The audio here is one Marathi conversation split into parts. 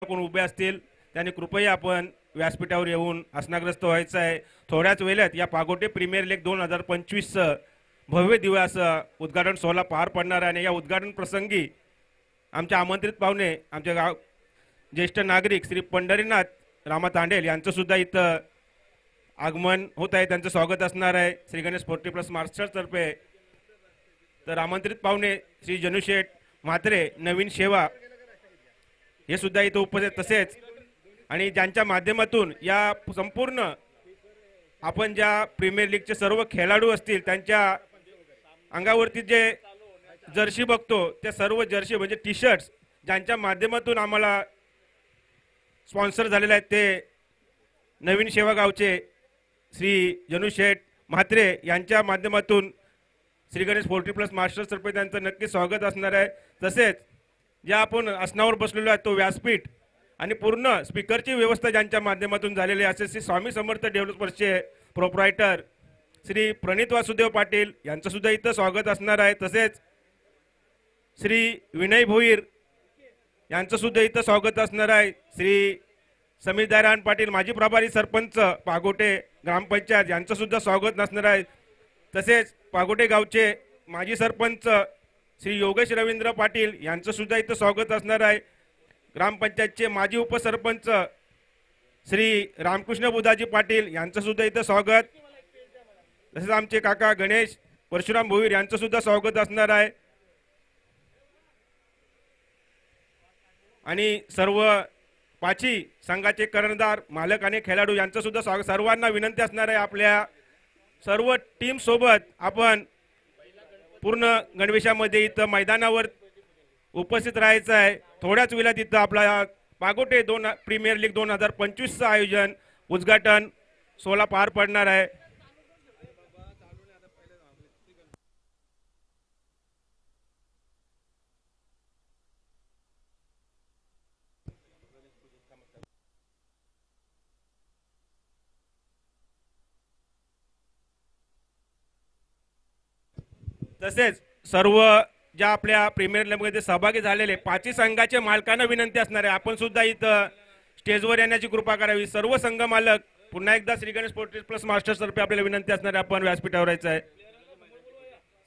कोण उभे असतील त्यांनी कृपया आपण व्यासपीठावर येऊन आसनाग्रस्त व्हायचं आहे। थोड्याच वेळात या पागोटे प्रीमियर लीग 2025चं भव्य दिव्य असं उद्घाटन सोहळा पार पडणार आहे आणि या उद्घाटन प्रसंगी आमचे आमंत्रित पाहुणे आमचे गाव ज्येष्ठ नागरिक श्री पंढरीनाथ रामा तांडेल यांचं सुद्धा इथं आगमन होत आहे, त्यांचं स्वागत असणार आहे श्री गणेश 40+ मास्टर्स तर्फे। तर आमंत्रित पाहुणे श्री जनुशेठ म्हात्रे नवीन सेवा हे सुद्धा इथं उपस्थित, तसेच आणि ज्यांच्या माध्यमातून या संपूर्ण आपण ज्या प्रीमियर लीगचे सर्व खेळाडू असतील त्यांच्या अंगावरती जे जर्सी बघतो त्या सर्व जर्सी म्हणजे टी शर्ट्स ज्यांच्या माध्यमातून आम्हाला स्पॉन्सर झालेले आहेत ते नवीन सेवा गावचे श्री जनुशेठ म्हात्रे यांच्या माध्यमातून श्री गणेश 40+ मास्टर्स तर्फे त्यांचं नक्की स्वागत असणार आहे। तसेच ज्या आपण आसनावर बसलेलो आहे तो व्यासपीठ आणि पूर्ण स्पीकरची व्यवस्था ज्यांच्या माध्यमातून झालेली आहे असे श्री स्वामी समर्थ डेव्हलपर्सचे प्रोप्रायटर श्री प्रणित वासुदेव पाटील यांचं सुद्धा इथं स्वागत असणार आहे। तसेच श्री विनय भोईर यांचं सुद्धा इथं स्वागत असणार आहे। श्री समीर नारायण पाटील माजी प्रभारी सरपंच पागोटे ग्रामपंचायत यांचं सुद्धा स्वागत असणार आहे। तसेच पागोटे गावचे माजी सरपंच श्री योगेश रवींद्र पाटील यांचं सुद्धा इथं स्वागत असणार आहे। ग्रामपंचायतचे माजी उपसरपंच श्री रामकृष्ण बुधाजी पाटील यांचं सुद्धा इथं स्वागत, तसेच आमचे काका गणेश परशुराम भोईर यांचं सुद्धा स्वागत असणार आहे। आणि सर्व पाची संघाचे कर्णधार मालक आणि खेळाडू यांचं सुद्धा स्वागत। सर्वांना विनंती असणार आहे आपल्या सर्व टीम सोबत आपण पूर्ण गणवेशामध्ये इथं मैदानावर उपस्थित राहायचं आहे। थोड्याच वेळात इथं आपला पागोटे प्रीमियर लीग 2025चं आयोजन उद्घाटन सोहळा पार पडणार आहे। तसेच सर्व ज्या आपल्या प्रीमियर लीग मध्ये सहभागी झालेले पाचही संघाचे मालकांना विनंती असणार आहे आपण सुद्धा इथं स्टेजवर येण्याची कृपा करावी। सर्व संघ मालक पुन्हा एकदा श्री गणेश 40+ मास्टर्स तर्फे आपल्याला विनंती असणार आहे आपण व्यासपीठावर यायचं आहे।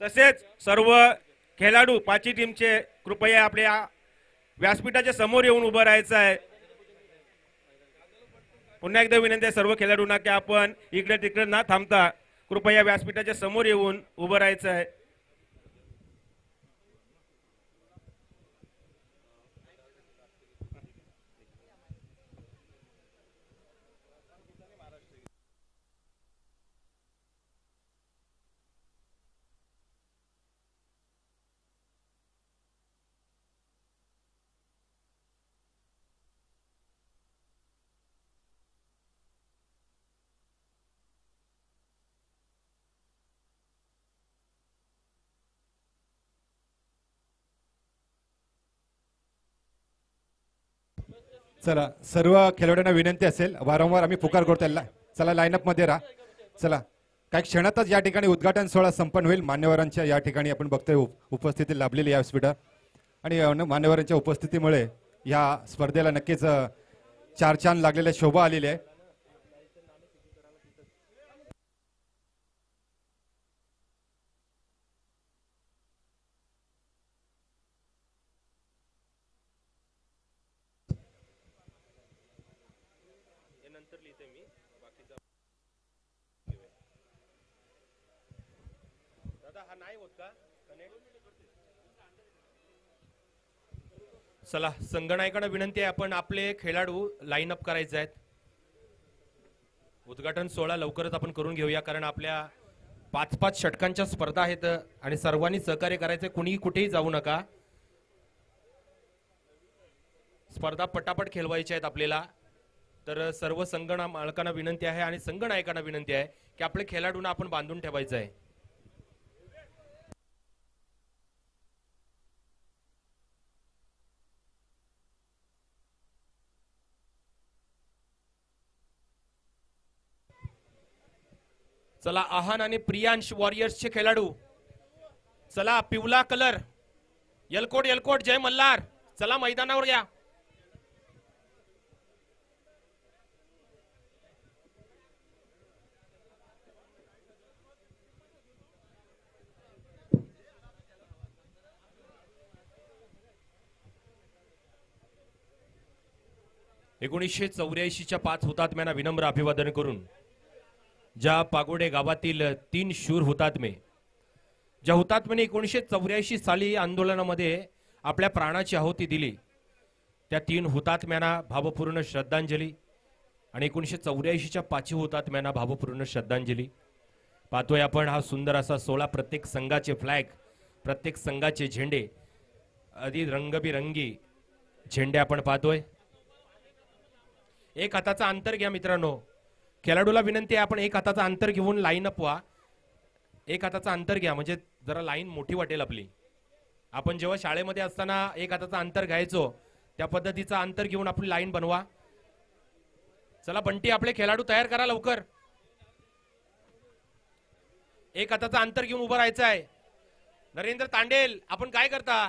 तसेच सर्व खेळाडू पाचही टीमचे कृपया आपल्या व्यासपीठाच्या समोर येऊन उभं राहायचं आहे। पुन्हा एकदा विनंती आहे सर्व खेळाडूंना की आपण इकडे तिकडे न थांबता कृपया व्यासपीठाच्या समोर येऊन उभं राहायचं आहे। चला सर्व खेळाडूंना विनंती असेल, वारंवार आम्ही पुकार करतो त्याला, चला लाईनअप मध्ये राहा। चला काही क्षणातच या ठिकाणी उद्घाटन सोहळा संपन्न होईल। मान्यवरांच्या या ठिकाणी आपण बघतोय उपस्थिती लाभलेली या व्यासपीठावर आणि मान्यवरांच्या उपस्थितीमुळे या स्पर्धेला नक्कीच चार चांद लागलेल्या शोभा आलेली आहे। चला संगणकाकडे विनंती आहे आपण आपले खेळाडू लाईन अप करायचे आहेत। उद्घाटन सोहळा लवकरच आपण करून घेऊया कारण आपल्या 5-5 षटकांच्या स्पर्धा आहेत आणि सर्वांनी सहकार्य करायचे, कुणीही कुठेही जाऊ नका। स्पर्धा पटापट खेळवायच्या आहेत आपल्याला, तर सर्व संगणक मालकांना विनंती आहे आणि संगनायकांना विनंती आहे की आपले खेळाडूंना आपण बांधून ठेवायचं आहे। चला आहान आणि प्रियांश वॉरियर्सचे खेळाडू, चला पिवला कलर, यलकोट यलकोट जय मल्हार, चला मैदानावर या। 1984च्या 5 हुतात्म्यांना विनम्र अभिवादन करून ज्या पागोडे गावातील 3 शूर हुतात्मे, ज्या हुतात्म्याने 1984 साली आंदोलनामध्ये आपल्या प्राणाची आहुती दिली, त्या 3 हुतात्म्यांना भावपूर्ण श्रद्धांजली आणि 1984च्या 5 हुतात्म्यांना भावपूर्ण श्रद्धांजली. पाहतोय आपण हा सुंदर असा सोहळा, प्रत्येक संघाचे फ्लॅग, प्रत्येक संघाचे झेंडे, अगदी रंगबिरंगी झेंडे आपण पाहतोय. एक हाताचा अंतर घ्या मित्रांनो, खेळाडूला विनंती आहे आपण एक हाताचा अंतर घेऊन लाईन अप व्हा. एक हाताचा अंतर घ्या म्हणजे जरा लाईन मोठी वाटेल आपली. आपण जेव्हा शाळेमध्ये असताना एक हाताचा अंतर घ्यायचो त्या पद्धतीचा अंतर घेऊन आपली लाईन बनवा. चला बंटी, आपले खेळाडू तयार करा लवकर. एक हाताचा अंतर घेऊन उभं राहायचं आहे. नरेंद्र तांडेल, आपण काय करता?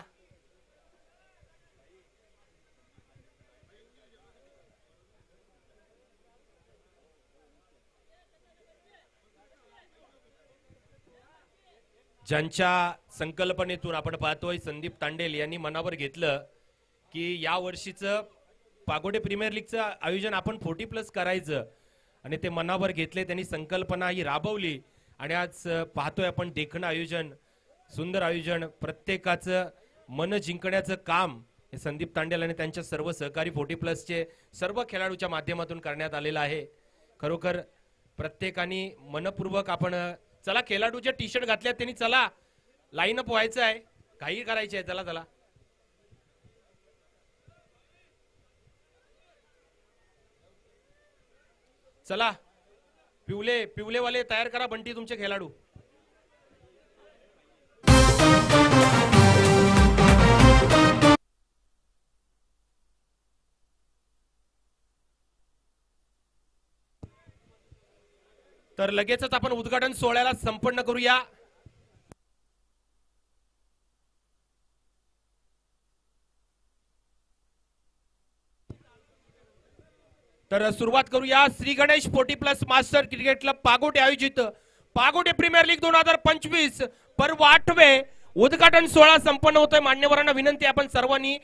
ज्यांच्या संकल्पनेतून आपण पाहतोय संदीप तांडेल यांनी मनावर घेतलं की या वर्षीचं पागोडे प्रीमियर लीगचं आयोजन आपण 40+ करायचं आणि ते मनावर घेतले, त्यांनी संकल्पना ही राबवली आणि आज पाहतोय आपण देखणं आयोजन, सुंदर आयोजन, प्रत्येकाचं मन जिंकण्याचं काम हे संदीप तांडेल आणि त्यांच्या सर्व सहकारी 40+चे सर्व खेळाडूच्या माध्यमातून करण्यात आलेलं आहे. खरोखर प्रत्येकाने मनपूर्वक आपण, चला खेळाडू जे टी शर्ट घातल्यात त्यांनी चला लाईन अप व्हायचं आहे, काही करायचे आहे. चला चला चला, पिवलेवाले तयार करा बंटी तुमचे खेळाडू. तर लगेचच आपण उद्घाटन सोहळ्याला संपन्न करूया. तर सुरुवात करूया. Shri Ganesh 40+ master cricket club Pagote आयोजित पागोटे प्रीमियर लीग 2025 पर्व 8वे उद्घाटन सोहळा संपन्न होतोय. मान्यवरांना विनंती, आपण सर्वांनी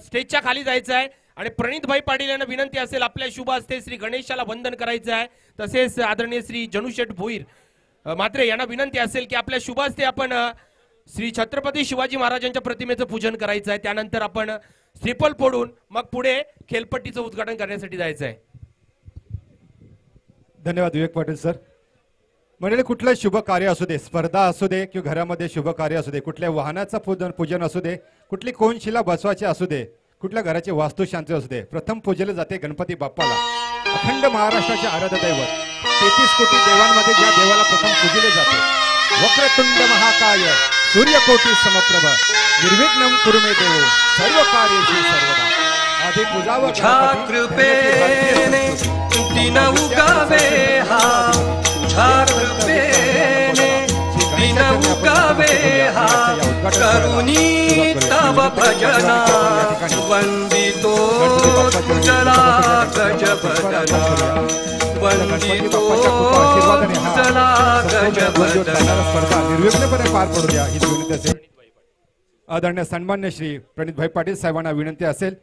स्टेजच्या खाली जायचं आहे आणि प्रणितभाई पाटील यांना विनंती असेल आपल्या शुभ हस्ते श्री गणेशाला वंदन करायचं आहे. तसेच आदरणीय श्री जनुशेठ भोईर मात्रे यांना विनंती असेल की आपल्या शुभ हस्ते आपण श्री छत्रपती शिवाजी महाराजांच्या प्रतिमेचं पूजन करायचं आहे. त्यानंतर आपण श्रीफल फोडून मग पुढे खेळपट्टीचं उद्घाटन करण्यासाठी जायचं आहे. धन्यवाद विवेक पाटील सर. म्हणजे कुठलं शुभ कार्य असू दे, स्पर्धा असू दे किंवा घरामध्ये शुभ कार्य असू दे, कुठल्या वाहनाचं पूजन असू दे, कुठली कोनशिला बसवायची असू दे, कुठल्या घराची वास्तुशांती असू दे, प्रथम पूजले जाते गणपती बाप्पाला, अखंड महाराष्ट्राचे आराध्य दैवत. 33 कोटी देवांमध्ये ज्या देवाला प्रथम पूजले जाते. वक्रतुंड महाकाय सूर्यकोटी समप्रभ निर्विघ्नं कुरु मे देव सर्व कार्येषु सर्वदा. आधी पूजाव कृपेने दिन उगावे हा, तुझ्या कृपेने दिन उगावे हा, करुणी तव भजना वंदितो तुझला गजबदना, वंदितो तुझला गजबदना. निर्विघ्नपणे पार पडू द्या ही विनंती असेल. आदरणीय सन्मान्य श्री प्रणितभाई पाटील साहेबांना विनंती असेल.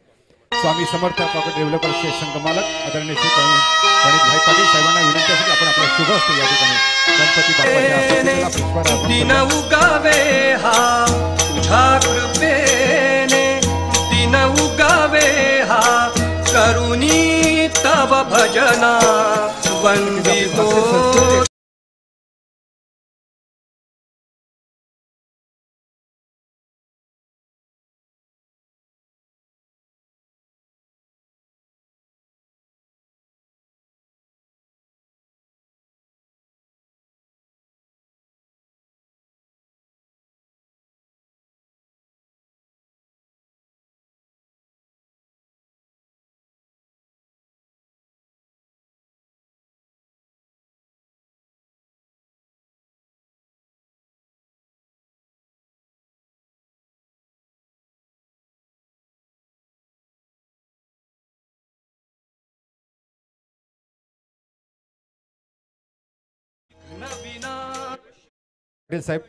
स्वामी समर्थ प्रॉपर्टी डेव्हलपर्सचे संघमालक आदरणीय श्री प्रणितभाई पाटील साहेबांना विनंती असेल की आपण आपल्या शुभ हस्ते या ठिकाणी गणपती बाप्पाच्या दिन उगावे हा, तुझ्या कृपेने दिन उगावे हा, करुणी तव भजना वंदितो पाटील साहेब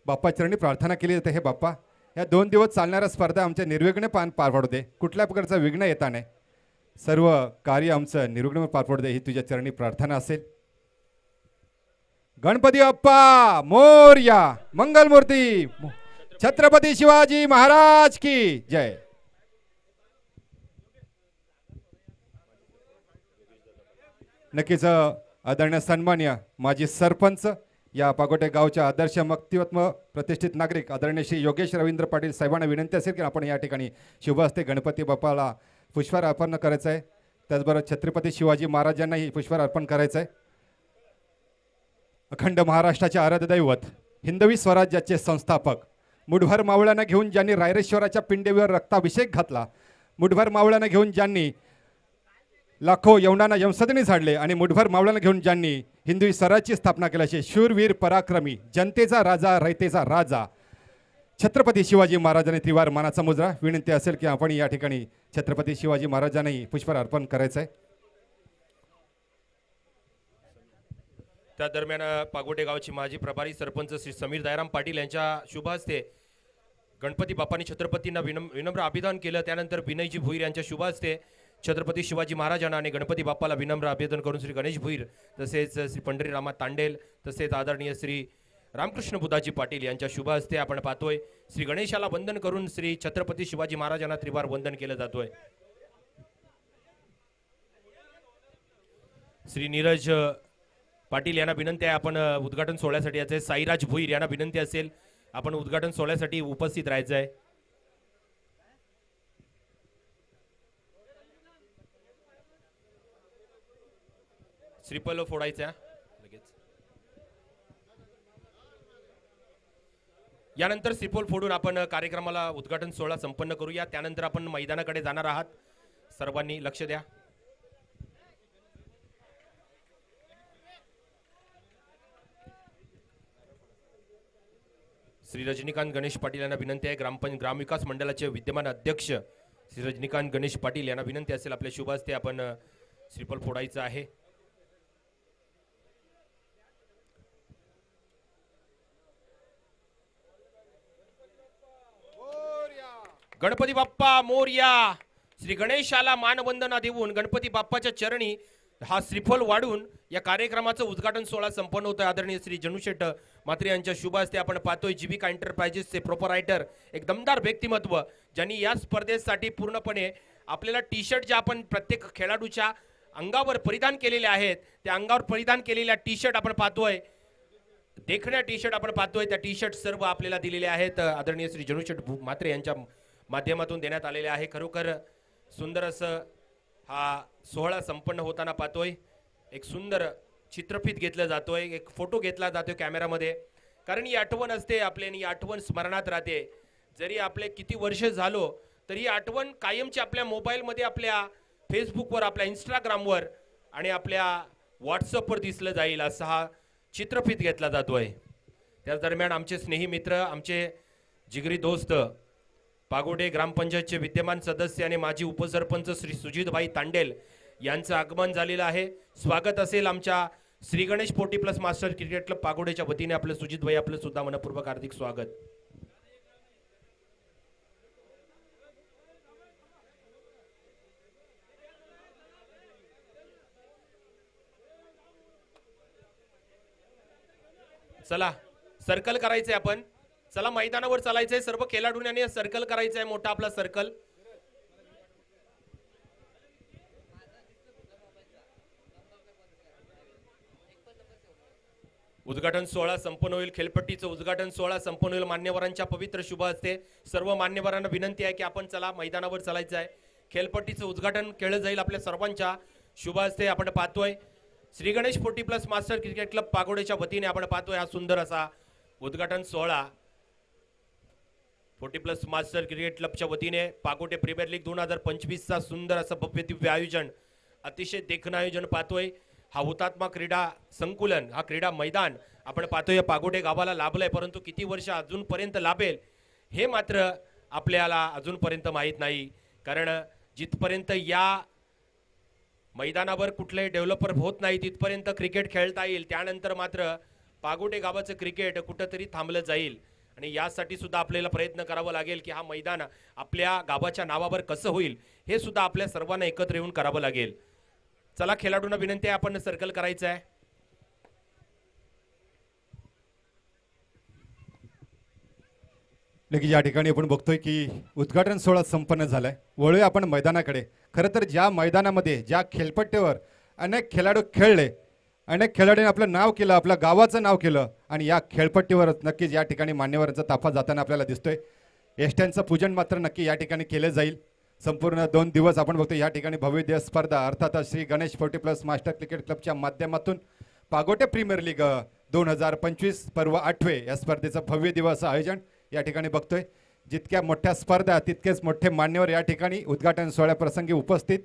बाप्पाचरणी प्रार्थना केली जाते. हे बाप्पा, या 2 दिवस चालणाऱ्या स्पर्धा आमच्या निर्विघ्न पार पाडू दे. कुठल्या प्रकारचा विघ्न येता नाही. सर्व कार्य आमचं निर्विघ्न पार पाडू दे, ही तुझ्या चरणी प्रार्थना असेल. गणपती बाप्पा मोरया. मंगलमूर्ती. छत्रपती शिवाजी महाराज की जय. नक्कीच आदरणीय सन्मान्य माजी सरपंच, या पागोटे गावच्या आदर्श व्यक्तिमत्व, प्रतिष्ठित नागरिक आदरणीय श्री योगेश रवींद्र पाटील साहेबांना विनंती असेल की आपण या ठिकाणी शुभ हस्ते गणपती बाप्पाला पुष्पहार अर्पण करायचं आहे. त्याचबरोबर छत्रपती शिवाजी महाराजांनाही पुष्पहार अर्पण करायचं आहे. अखंड महाराष्ट्राचे आराध्य दैवत, हिंदवी स्वराज्याचे संस्थापक, मुठभर मावळ्यांना घेऊन ज्यांनी रायरेश्वराच्या पिंडीवर रक्ताभिषेक घातला, मुठभर मावळ्यांना घेऊन ज्यांनी लाखो यवनांना यमसदनी झाडले आणि मुठभर मावळ्यांना घेऊन ज्यांनी हिंदवी स्वराज्याची स्थापना केल्याचे शूरवीर पराक्रमी, जनतेचा राजा, रयतेचा राजा छत्रपती शिवाजी महाराजांनी त्रिवार मानाचा मुजरा. विनंती असेल की आपण या ठिकाणी छत्रपती शिवाजी महाराजांनाही पुष्पहार अर्पण करायचं आहे. त्या दरम्यान पागोटे गावचे माजी प्रभारी सरपंच श्री समीर दयाराम पाटील यांच्या शुभ हस्ते गणपती बाप्पांनी छत्रपतींना विनम्र अभिवादन केलं. त्यानंतर विनयजी भोईर यांच्या शुभ हस्ते छत्रपती शिवाजी महाराजांना आणि गणपती बाप्पाला विनम्र अभिवादन करून श्री गणेश भोईर, तसेच श्री पंढरीरामा तांडेल, तसेच आदरणीय श्री रामकृष्ण बुधाजी पाटील यांच्या शुभ हस्ते आपण पाहतोय श्री गणेशाला वंदन करून श्री छत्रपती शिवाजी महाराजांना त्रिवार वंदन केलं जातोय. श्री नीरज पाटील यांना विनंती आहे आपण उद्घाटन सोहळ्यासाठी याचे. साईराज भोईर यांना विनंती असेल आपण उद्घाटन सोहळ्यासाठी उपस्थित राहायचं आहे. श्रीफल फोडायचं लगेच. यानंतर श्रीफल फोडून आपण कार्यक्रमाला उद्घाटन सोहळा संपन्न करूया. त्यानंतर आपण मैदानाकडे जाणार आहात. सर्वांनी लक्ष द्या. श्री रजनीकांत गणेश पाटील यांना विनंती आहे. ग्रामविकास मंडळाचे विद्यमान अध्यक्ष श्री रजनीकांत गणेश पाटील यांना विनंती असेल आपल्या शुभ हस्ते आपण श्रीफल फोडायचं आहे. गणपती बाप्पा मोरया. श्री गणेशाला मानवंदना देऊन गणपती बाप्पाच्या चरणी हा श्रीफल वाढून या कार्यक्रमाचं उद्घाटन सोहळा संपन्न होतं. आदरणीय श्री जनुशेठ मात्रे यांच्या शुभ हस्ते आपण पाहतोय जीविका एंटरप्राइजेसचे प्रोपरायटर, एक दमदार व्यक्तिमत्व ज्यांनी या स्पर्धेसाठी पूर्णपणे आपल्याला टी शर्ट ज्या आपण प्रत्येक खेळाडूच्या अंगावर परिधान केलेले आहेत, त्या अंगावर परिधान केलेल्या टी शर्ट आपण पाहतोय, देखण्या टी शर्ट आपण पाहतोय, त्या टी शर्ट सर्व आपल्याला दिलेले आहेत. आदरणीय श्री जनुशेठ मात्रे यांच्या माध्यमातून देण्यात आलेले आहे. खरोखर सुंदर असं हा सोहळा संपन्न होताना पाहतोय. एक सुंदर चित्रफित घेतलं जातोय, एक फोटो घेतला जातोय कॅमेरामध्ये, कारण ही आठवण असते आपल्या, ही आठवण स्मरणात राहते. जरी आपले किती वर्ष झालो तरी ही आठवण कायमची आपल्या मोबाईलमध्ये, आपल्या फेसबुकवर, आपल्या इंस्टाग्रामवर आणि आपल्या व्हॉट्सअपवर दिसलं जाईल असा हा चित्रफित घेतला जातोय. त्याच दरम्यान आमचे स्नेही मित्र, आमचे जिगरी दोस्त, पागोटे ग्रामपंचायतचे विद्यमान सदस्य आणि माजी उपसरपंच श्री सुजितभाई तांडेल यांचं आगमन झालेलं आहे. स्वागत असेल आमच्या Shri Ganesh 40+ master cricket club पागोडेच्या वतीने. आपलं सुजितभाई, आपलं सुद्धा मनपूर्वक हार्दिक स्वागत. चला सर्कल करायचंय आपण. चला मैदानावर चालायचंय. सर्व खेळाडूंनी सर्कल करायचंय, मोठा आपला सर्कल. उद्घाटन सोहळा संपन्न होईल. खेळपट्टीचं उद्घाटन सोहळा संपन्न होईल मान्यवरांच्या पवित्र शुभ हस्ते. सर्व मान्यवरांना विनंती आहे की आपण चला मैदानावर चालायचं आहे. खेळपट्टीचं उद्घाटन केलं जाईल आपल्या सर्वांच्या शुभ हस्ते. आपण पाहतोय Shri Ganesh 40+ master cricket club पागोडेच्या वतीने आपण पाहतोय हा सुंदर असा उद्घाटन सोहळा. 40+ मास्टर क्रिकेट क्लबच्या वतीने पागोटे प्रीमियर लीग 2025चा सुंदर असं भव्य दिव्य आयोजन, अतिशय देखणं आयोजन पाहतोय. हा हुतात्मा क्रीडा संकुलन, हा क्रीडा मैदान आपण पाहतोय पागोटे गावाला लाभलंय, परंतु किती वर्ष अजूनपर्यंत लाभेल हे मात्र आपल्याला अजूनपर्यंत माहीत नाही. कारण जिथपर्यंत या मैदानावर कुठलेही डेव्हलपर होत नाही तिथपर्यंत क्रिकेट खेळता येईल. त्यानंतर मात्र पागोटे गावाचं क्रिकेट कुठंतरी थांबलं जाईल. आणि यासाठी सुद्धा आपल्याला प्रयत्न करावा लागेल की हा मैदान आपल्या गावाच्या नावावर कसं होईल हे सुद्धा आपल्या सर्वांना एकत्र येऊन करावं लागेल. चला खेळाडूंना विनंती आहे, आपण सर्कल करायचं आहे. नक्की या ठिकाणी आपण बघतोय की उद्घाटन सोहळा संपन्न झालाय. वळूया आपण मैदानाकडे. खरं तर ज्या मैदानामध्ये ज्या खेळपट्टीवर अनेक खेळाडू खेळले, अनेक खेळाडूंनी आपलं नाव केलं, आपल्या गावाचं नाव केलं आणि या खेळपट्टीवरच नक्कीच या ठिकाणी मान्यवरांचा ताफा जाताना आपल्याला दिसतोय. एसट्यांचं पूजन मात्र नक्की या ठिकाणी केलं जाईल. संपूर्ण 2 दिवस आपण बघतो या ठिकाणी भव्य स्पर्धा अर्थातच श्री गणेश 40+ मास्टर क्रिकेट क्लबच्या माध्यमातून पागोटे प्रीमियर लीग 2025 पर्व 8वे या स्पर्धेचं भव्य दिवस आयोजन या ठिकाणी बघतोय. जितक्या मोठ्या स्पर्धा तितकेच मोठे मान्यवर या ठिकाणी उद्घाटन सोहळ्याप्रसंगी उपस्थित.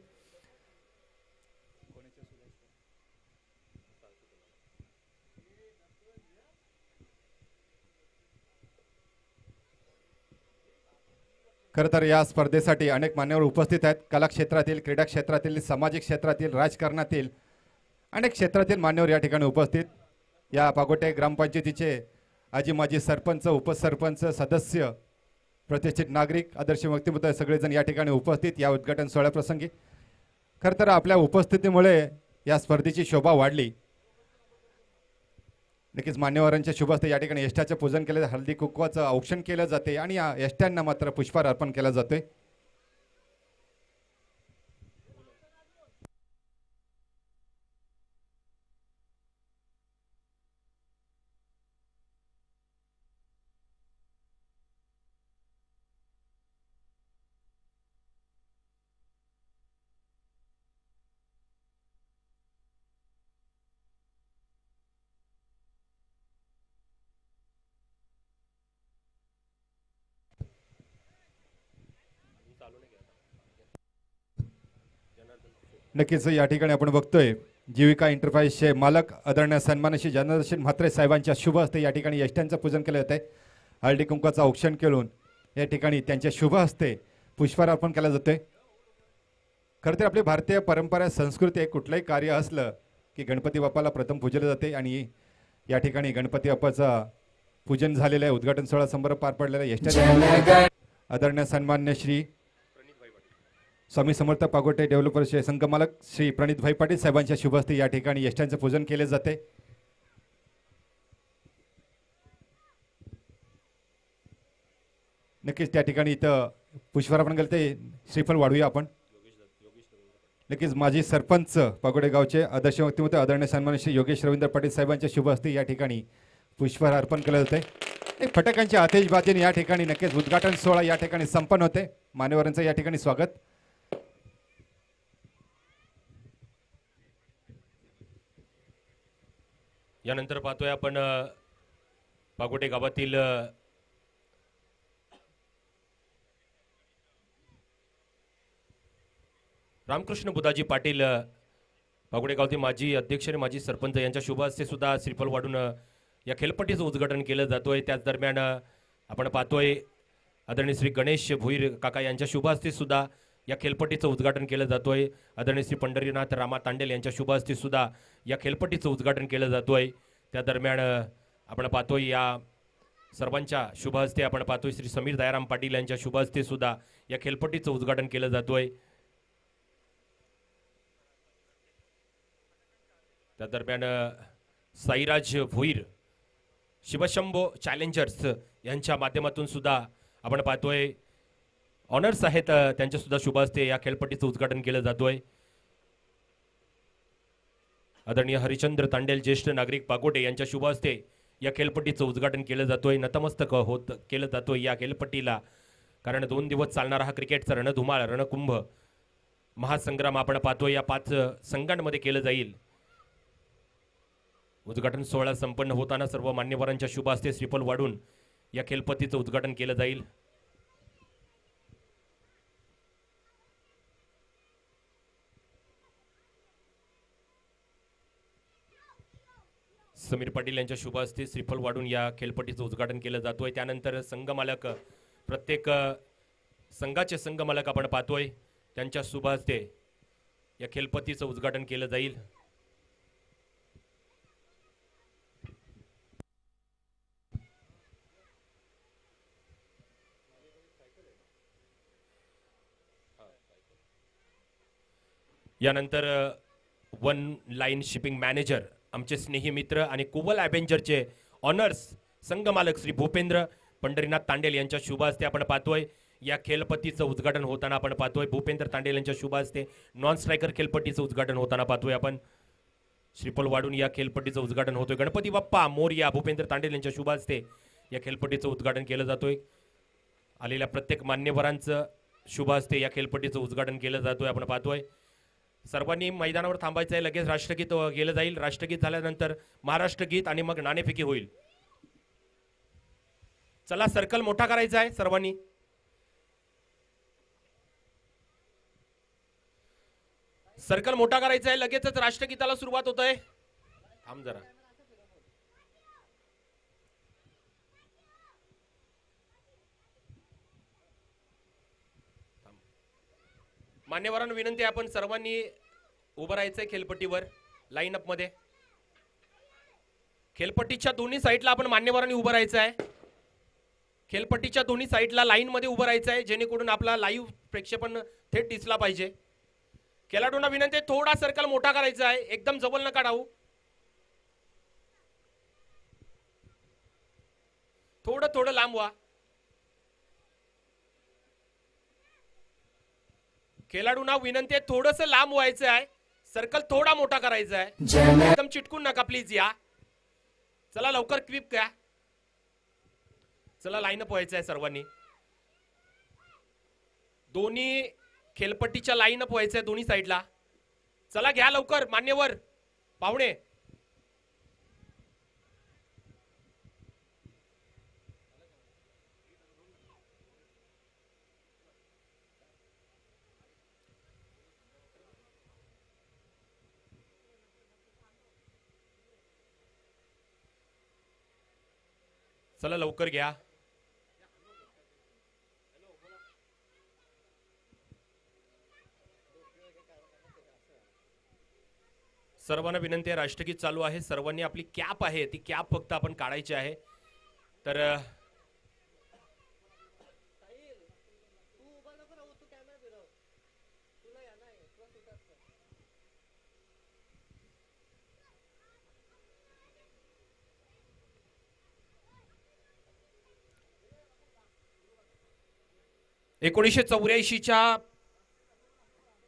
खरं तर या स्पर्धेसाठी अनेक मान्यवर उपस्थित आहेत. कला क्षेत्रातील, क्रीडा क्षेत्रातील, सामाजिक क्षेत्रातील, राजकारणातील अनेक क्षेत्रातील मान्यवर या ठिकाणी उपस्थित. या पागोटे ग्रामपंचायतीचे आजी माजी सरपंच, उपसरपंच, सदस्य, प्रतिष्ठित नागरिक, आदर्श व्यक्तिमत्व सगळेजण या ठिकाणी उपस्थित या उद्घाटन सोहळ्याप्रसंगी. खरं तर आपल्या उपस्थितीमुळे या स्पर्धेची शोभा वाढली. नक्कीच मान्यवरांच्या शुभ हस्ते या ठिकाणी एष्ट्याचे पूजन केले, हळदी कुंकवाचं औक्षण केलं जाते आणि या एष्ट्यांना मात्र पुष्पहार अर्पण केला जातोय. नक्कीच या ठिकाणी आपण बघतोय जीविका एंटरप्राइजचे मालक आदरणीय सन्मानशी जनार्दन म्हात्रे साहेबांच्या शुभ हस्ते या ठिकाणी यष्ट्यांचं पूजन केलं जात आहे. हळदी कुंकाचं औक्षण केलं या ठिकाणी त्यांच्या शुभ हस्ते पुष्पहार अर्पण केला जातोय. खरं तर आपली भारतीय परंपरा संस्कृती कुठलंही कार्य असलं की गणपती बाप्पाला प्रथम पूजले जाते आणि या ठिकाणी गणपती बाप्पाचं पूजन झालेलं आहे. उद्घाटन सोहळा समारंभ पार पडलेला आहे. यष्ट्या आदरणीय सन्मान्य श्री स्वामी समर्थ पागोटे डेव्हलपर्सचे संघमालक श्री प्रणितभाई पाटील साहेबांच्या शुभ हस्ते या ठिकाणी यष्ट्यांचं पूजन केले जाते. नक्कीच त्या ठिकाणी इथं पुष्पहार अर्पण केलं ते श्रीफळ वाढूया आपण. नक्कीच माजी सरपंच पागोडे गावचे आदर्श व्यक्तिमत्व आदरणीय सन्मान्य श्री योगेश रवींद्र पाटील साहेबांच्या शुभ हस्ते या ठिकाणी पुष्पहार अर्पण केलं जाते. फटाक्यांच्या आतिषबाजीने या ठिकाणी नक्कीच उद्घाटन सोहळा या ठिकाणी संपन्न होते. मान्यवरांचं या ठिकाणी स्वागत. यानंतर पाहतोय आपण पागोटे गावातील रामकृष्ण बुधाजी पाटील पागोटे गावचे माजी अध्यक्ष आणि माजी सरपंच यांच्या शुभ हस्ते सुद्धा श्रीफळ वाढून या खेळपट्टीचं उद्घाटन केलं जातोय. त्याच दरम्यान आपण पाहतोय आदरणीय श्री गणेश भोईर काका यांच्या शुभ हस्ते सुद्धा या खेळपट्टीचं उद्घाटन केलं जातोय. आदरणीय श्री पंढरीनाथ रामा तांडेल यांच्या शुभ हस्ते सुद्धा या खेळपट्टीचं उद्घाटन केलं जातोय. त्या दरम्यान आपण पाहतोय या सर्वांच्या शुभ हस्ते आपण पाहतोय श्री समीर दयाराम पाटील यांच्या शुभ हस्ते सुद्धा या खेळपट्टीचं उद्घाटन केलं जातोय. त्या दरम्यान साईराज भोईर शिवशंभो चॅलेंजर्स यांच्या माध्यमातून सुद्धा आपण पाहतोय ऑनर्स आहेत त्यांच्या सुद्धा शुभ हस्ते या खेळपट्टीचं उद्घाटन केलं जातोय. आदरणीय हरिचंद्र तांडेल ज्येष्ठ नागरिक पागोटे यांच्या शुभ हस्ते या खेळपट्टीचं उद्घाटन केलं जातोय. नतमस्तक होत केलं जातोय या खेळपट्टीला, कारण 2 दिवस चालणारा हा क्रिकेटचा रणधुमाळ रणकुंभ महासंग्राम आपण पाहतोय या 5 संघांमध्ये केलं जाईल. उद्घाटन सोहळा संपन्न होताना सर्व मान्यवरांच्या शुभ हस्ते श्रीफळ वाढून या खेळपट्टीचं उद्घाटन केलं जाईल. समीर पाटील यांच्या शुभ हस्ते श्रीफळ वाढून या खेळपट्टीचं उद्घाटन केलं जातोय. त्यानंतर संघमालक प्रत्येक संघाचे संघमालक आपण पाहतोय त्यांच्या शुभ हस्ते या खेळपट्टीचं उद्घाटन केलं जाईल. यानंतर वन लाईन शिपिंग मॅनेजर आमचे स्नेही मित्र आणि कुवल ॲव्हेंजरचे ऑनर्स संघमालक श्री भूपेंद्र पंढरीनाथ तांडेल यांच्या शुभ हस्ते आपण पाहतोय या खेळपट्टीचं उद्घाटन होताना आपण पाहतोय भूपेंद्र तांडेल यांच्या शुभ हस्ते नॉन स्ट्रायकर खेळपट्टीचं उद्घाटन होताना पाहतोय आपण श्रीफळ वाढून या खेळपट्टीचं उद्घाटन होतोय गणपती बाप्पा मोरया भूपेंद्र तांडेल यांच्या शुभ हस्ते या खेळपट्टीचं उद्घाटन केलं जातोय आलेल्या प्रत्येक मान्यवरांचं शुभ हस्ते या खेळपट्टीचं उद्घाटन केलं जातोय आपण पाहतोय सर्वांनी मैदानावर थांबायचं आहे लगेच राष्ट्रगीत गेलं जाईल राष्ट्रगीत झाल्यानंतर महाराष्ट्र गीत आणि मग नाणेफेकी होईल चला सर्कल मोठा करायचा आहे सर्वांनी सर्कल मोठा करायचा आहे लगेचच राष्ट्रगीताला सुरुवात होत आहे थांब जरा मान्यवरांना विनंती आहे आपण सर्वांनी उभं राहायचंय खेळपट्टीवर लाईन अप मध्ये खेळपट्टीच्या दोन्ही साईडला आपण मान्यवरांनी उभं राहायचं आहे खेळपट्टीच्या दोन्ही साईडला लाईन मध्ये उभं राहायचं आहे जेणेकरून आपला लाईव्ह प्रेक्षेपण थेट दिसला पाहिजे खेळाडूंना विनंती आहे थोडा सर्कल मोठा करायचा आहे एकदम जवळ नका डाऊ थोडं थोडं लांब व्हा खेळाडूंना विनंती आहे थोडंसं लांब व्हायचं आहे सर्कल थोडा मोठा करायचा आहे एकदम चिटकून नका प्लीज या चला लवकर क्विप घ्या चला लाईन अप व्हायचं आहे सर्वांनी दोन्ही खेळपट्टीच्या लाईन अप व्हायचं आहे दोन्ही साईडला चला घ्या लवकर मान्यवर पाहुणे चला लवकर घ्या सर्वांना विनंती आहे राष्ट्रगीत चालू आहे सर्वांनी आपली कॅप आहे ती कॅप फक्त आपण काढायची आहे तर एकोणीसशे 84च्या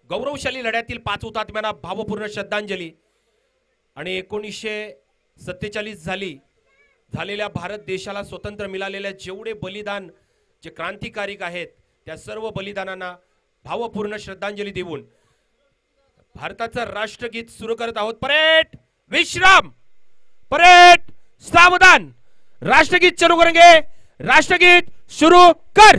गौरवशाली लढ्यातील 5 हुतात्म्यांना भावपूर्ण श्रद्धांजली आणि 1947 झालेल्या भारत देशाला स्वतंत्र मिळालेल्या जेवढे बलिदान जे क्रांतिकारिक आहेत त्या सर्व बलिदानांना भावपूर्ण श्रद्धांजली देऊन भारताचं राष्ट्रगीत सुरू करत आहोत परेड विश्राम परेड सावधान राष्ट्रगीत सुरू करेंगे राष्ट्रगीत शुरू कर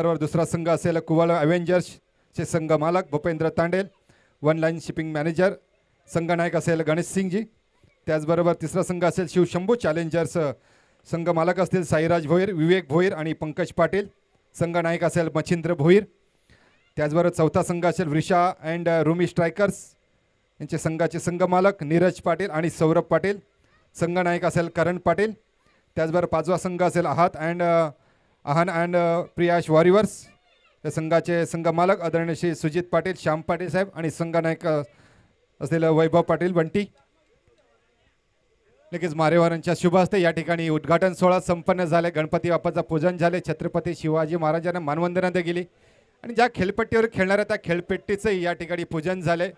बरोबर दुसरा संघ असेल कुवाला अव्हेंजर्सचे संघ मालक Bhupendra Tandel, one line shipping manager. संघ नायक असेल गणेश सिंगजी. त्याचबरोबर तिसरा संघ असेल शिवशंभू चॅलेंजर्स, संघ मालक असतील साईराज भोईर, विवेक भोईर आणि पंकज पाटील. संघ नायक असेल मच्छिंद्र भोईर. त्याचबरोबर चौथा संघ असेल वृषा अँड रुमी स्ट्रायकर्स, यांचे संघाचे संघ मालक नीरज पाटील आणि सौरभ पाटील. संघ नायक असेल करण पाटील. त्याचबरोबर पाचवा संघ असेल आहान अँड प्रियाश वॉरिवर्स, या संघाचे संघ मालक आदरणीय श्री सुजित पाटील, श्याम पाटील साहेब आणि संघ नायक असलेलं वैभव पाटील बंटी. लगेच मारेवारांच्या शुभ हस्ते या ठिकाणी उद्घाटन सोहळा संपन्न झाले. गणपती बाप्पाचं पूजन झाले. छत्रपती शिवाजी महाराजांना मानवंदना गेली आणि ज्या खेळपट्टीवर खेळणाऱ्या त्या खेळपट्टीचं या ठिकाणी पूजन झाले.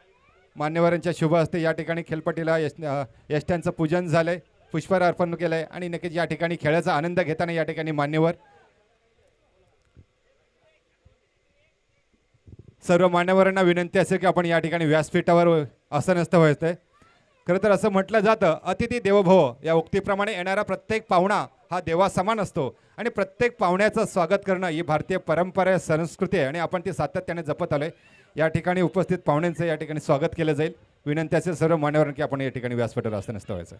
मान्यवरांच्या शुभ हस्ते या ठिकाणी खेळपट्टीला यष्ट्यांचं पूजन झालंय, पुष्पहार अर्पण केलंय आणि नक्कीच या ठिकाणी खेळाचा आनंद घेताना या ठिकाणी मान्यवर सर्व मान्यवरांना विनंती असेल की आपण या ठिकाणी व्यासपीठावर आसनस्थ व्हायचंय. खरं तर असं म्हटलं जातं अतिथी देवो भव, या उक्तीप्रमाणे येणारा प्रत्येक पाहुणा हा देवासमान असतो आणि प्रत्येक पाहुण्याचं स्वागत करणं ही भारतीय परंपरा संस्कृती आहे आणि आपण ती सातत्याने जपत आलोय. या ठिकाणी उपस्थित पाहुण्यांचं या ठिकाणी स्वागत केलं जाईल. विनंती असेल सर्व मान्यवरांना की आपण या ठिकाणी व्यासपीठावर आसनस्थ व्हायचं.